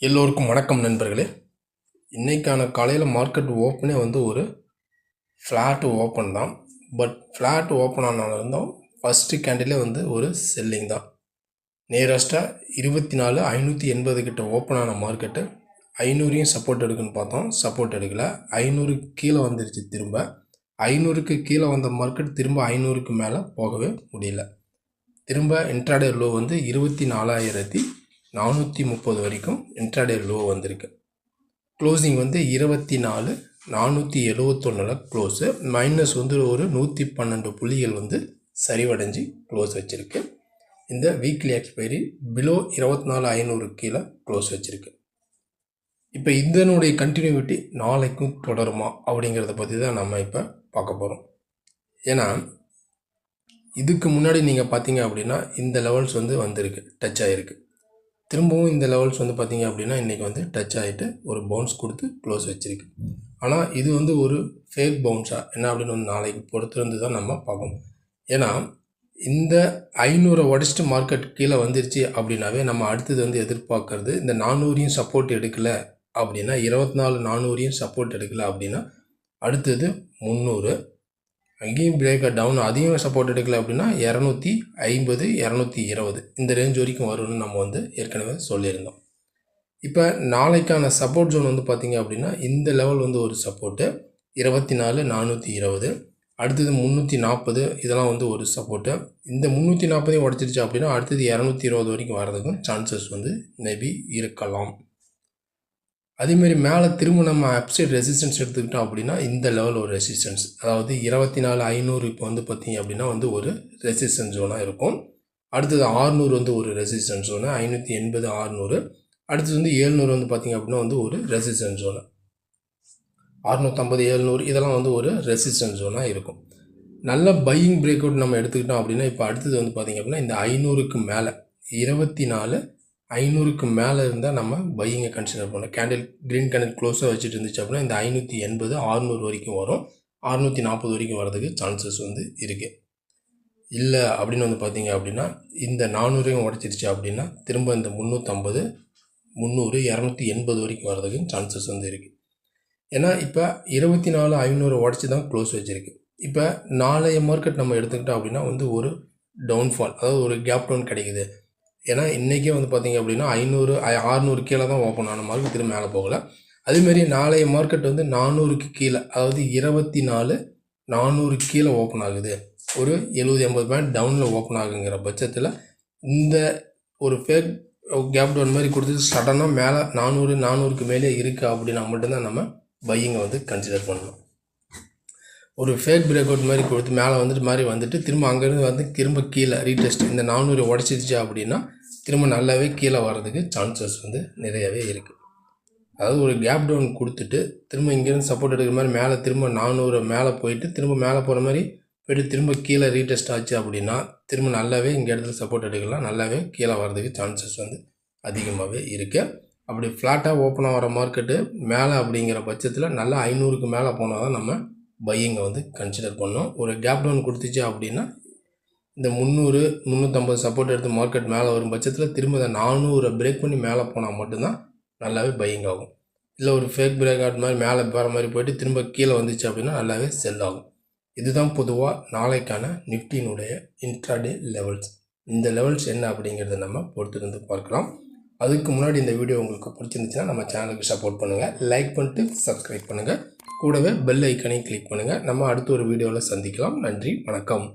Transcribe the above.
எல்லோருக்கும் வணக்கம் நண்பர்களே. இன்றைக்கான காலையில் மார்க்கெட் ஓப்பனே ஒரு ஃப்ளாட் ஓப்பன் தான். பட் ஃப்ளாட் ஓப்பன் ஆனாலும் ஃபஸ்ட்டு கேண்டிலே ஒரு செல்லிங் தான். நியரஸ்ட்டாக 24,580 கிட்ட ஓப்பன் ஆன மார்க்கெட்டு 500 சப்போர்ட் எடுக்குன்னு பார்த்தோம், சப்போர்ட் எடுக்கலை. 500 கீழே வந்துருச்சு. திரும்ப 500க்கு கீழே வந்த மார்க்கெட் திரும்ப 500க்கு மேலே போகவே முடியல. திரும்ப இன்ட்ராடே லோ 24,430 வரைக்கும் இன்ட்ராடே லோ வந்திருக்கு. க்ளோசிங் 24,471 க்ளோஸு, மைனஸ் ஒரு 112 புள்ளிகள் சரிவடைஞ்சு க்ளோஸ் வச்சுருக்கு. இந்த வீக்லி எக்ஸ்பைரி பிலோ 24,500 கீழே க்ளோஸ் வச்சுருக்கு. இப்போ இதனுடைய கண்டினியூட்டி நாளைக்கும் தொடருமா அப்படிங்கிறத பற்றி தான் நம்ம இப்போ பார்க்க போகிறோம். ஏன்னா இதுக்கு முன்னாடி நீங்கள் பார்த்தீங்க அப்படின்னா இந்த லெவல்ஸ் வந்திருக்கு, டச் ஆகிருக்கு. திரும்பவும் இந்த லெவல்ஸ் பார்த்தீங்க அப்படின்னா இன்றைக்கி டச் ஆகிட்டு ஒரு பவுன்ஸ் கொடுத்து க்ளோஸ் வச்சுருக்கு. ஆனால் இது ஒரு ஃபேக் பவுன்ஸாக என்ன அப்படின்னு நாளைக்கு பொறுத்திருந்து தான் நம்ம பார்க்கணும். ஏன்னா இந்த 500 உடச்சிட்டு மார்க்கெட் கீழே வந்துருச்சு அப்படின்னாவே நம்ம அடுத்தது எதிர்பார்க்கறது இந்த 400 சப்போர்ட் எடுக்கலை அப்படின்னா, 24,400 சப்போர்ட் எடுக்கலை அப்படின்னா அடுத்தது 300, அங்கேயும் பிரேக்கர் டவுன், அதையும் சப்போர்ட் எடுக்கல அப்படின்னா 250, 220 இந்த ரேஞ்ச் வரைக்கும் வரும்னு நம்ம ஏற்கனவே சொல்லியிருந்தோம். இப்போ நாளைக்கான சப்போர்ட் ஜோன் பார்த்திங்க அப்படின்னா இந்த லெவல் ஒரு சப்போர்ட்டு 24,420, அடுத்தது 340, இதெல்லாம் ஒரு சப்போர்ட்டு. இந்த 340 உடச்சிருச்சு அப்படின்னா அடுத்தது 220 வரைக்கும் வர்றதுக்கும் சான்சஸ் மேபி இருக்கலாம். அதேமாரி மேலே திரும்ப நம்ம அப்சைட் ரெசிஸ்டன்ஸ் எடுத்துக்கிட்டோம் அப்படின்னா இந்த லெவல் ஒரு ரெசிஸ்டன்ஸ், அதாவது 24,500 இப்போ பார்த்திங்க அப்படின்னா ஒரு ரெசிஸ்டன்ஸ் ஜோனாக இருக்கும். அடுத்தது 600 ஒரு ரெசிஸ்டன்ஸ் ஜோனு, 580, 600. அடுத்தது 700 பார்த்திங்க அப்படின்னா ஒரு ரெசிஸ்டன்ஸ் ஜோனு, 650, 700 இதெல்லாம் ஒரு ரெசிஸ்டன்ஸ் ஜோனாக இருக்கும். நல்ல பையிங் பிரேக் அவுட் நம்ம எடுத்துக்கிட்டோம் அப்படின்னா இப்போ அடுத்தது பார்த்திங்க அப்படின்னா இந்த 500க்கு மேலே 24,500க்கு மேலே இருந்தால் நம்ம பையிங்கை கன்சிடர் பண்ணோம். கேண்டில் க்ரீன் கேண்டில் க்ளோஸாக வச்சுட்டு இருந்துச்சு அப்படின்னா இந்த 580, 600 வரைக்கும் வரும், 640 வரைக்கும் வரதுக்கு சான்சஸ் இருக்குது. இல்லை அப்படின்னு பார்த்தீங்க அப்படின்னா இந்த 400 உடச்சிருச்சு அப்படின்னா திரும்ப இந்த 350, 300, 280 வரைக்கும் வரதுக்கு சான்சஸ் இருக்குது. ஏன்னா இப்போ 24,500 உடச்சி தான் க்ளோஸ் வச்சுருக்கு. இப்போ நாளைய மார்க்கெட் நம்ம எடுத்துக்கிட்டோம் அப்படின்னா ஒரு டவுன்ஃபால், அதாவது ஒரு கேப் டவுன் கிடைக்குது. ஏன்னா இன்றைக்கே பார்த்திங்க அப்படின்னா 500, 600 கீழே தான் ஓப்பன் ஆன மார்க்கெட் திரும்ப மேலே போகலை. அதேமாரி நாளைய மார்க்கெட் 400க்கு கீழே, அதாவது 24,400 கீழே ஓப்பன் ஆகுது, ஒரு 70-80 பாயிண்ட் டவுனில் ஓப்பன் ஆகுங்கிற பட்சத்தில் இந்த ஒரு ஃபேக் கேப் டவுன் மாதிரி கொடுத்து சடனாக மேலே 400க்கு மேலே இருக்குது அப்படின்னா மட்டும்தான் நம்ம பையிங்கை கன்சிடர் பண்ணணும். ஒரு ஃபேக் பிரேக் அவுட் மாதிரி கொடுத்து மேலே மாதிரி திரும்ப அங்கேருந்து திரும்ப கீழே ரீடெஸ்ட் இந்த 400 உடச்சிருச்சு அப்படின்னா திரும்ப நல்லாவே கீழே வர்றதுக்கு சான்சஸ் நிறையவே இருக்குது. அதாவது ஒரு கேப் டவுன் கொடுத்துட்டு திரும்ப இங்கேருந்து சப்போர்ட் எடுக்கிற மாதிரி மேலே திரும்ப 400 மேலே போயிட்டு திரும்ப மேலே போகிற மாதிரி போய்ட்டு திரும்ப கீழே ரீடெஸ்ட் ஆச்சு அப்படின்னா திரும்ப நல்லாவே இங்கே இடத்துல சப்போர்ட் எடுக்கலாம், நல்லாவே கீழே வர்றதுக்கு சான்சஸ் அதிகமாகவே இருக்குது. அப்படி ஃப்ளாட்டாக ஓப்பனாக வர மார்க்கெட்டு மேலே அப்படிங்கிற பட்சத்தில் நல்லா 500க்கு மேலே போனால் தான் நம்ம பையிங்கை கன்சிடர் பண்ணோம். ஒரு கேப் டவுன் கொடுத்துச்சு அப்படின்னா இந்த 300, 350 சப்போர்ட் எடுத்து மார்க்கெட் மேலே வரும் பட்சத்தில் திரும்ப இந்த 400 பிரேக் பண்ணி மேலே போனால் மட்டும்தான் நல்லாவே பையிங் ஆகும். இல்லை ஒரு ஃபேக் பிரேக் அவுட் மாதிரி மேலே போகிற மாதிரி போய்ட்டு திரும்ப கீழே வந்துச்சு அப்படின்னா நல்லாவே செல் ஆகும். இதுதான் பொதுவாக நாளைக்கான நிஃப்டியினுடைய இன்ட்ராடே லெவல்ஸ். இந்த லெவல்ஸ் என்ன அப்படிங்கிறத நம்ம பொறுத்திருந்து பார்க்கலாம். அதுக்கு முன்னாடி இந்த வீடியோ உங்களுக்கு பிடிச்சிருந்துச்சுன்னா நம்ம சேனலுக்கு சப்போர்ட் பண்ணுங்கள், லைக் பண்ணிட்டு சப்ஸ்கிரைப் பண்ணுங்கள், கூடவே பெல் ஐக்கனையும் கிளிக் பண்ணுங்கள். நம்ம அடுத்த ஒரு வீடியோவில் சந்திக்கலாம். நன்றி, வணக்கம்.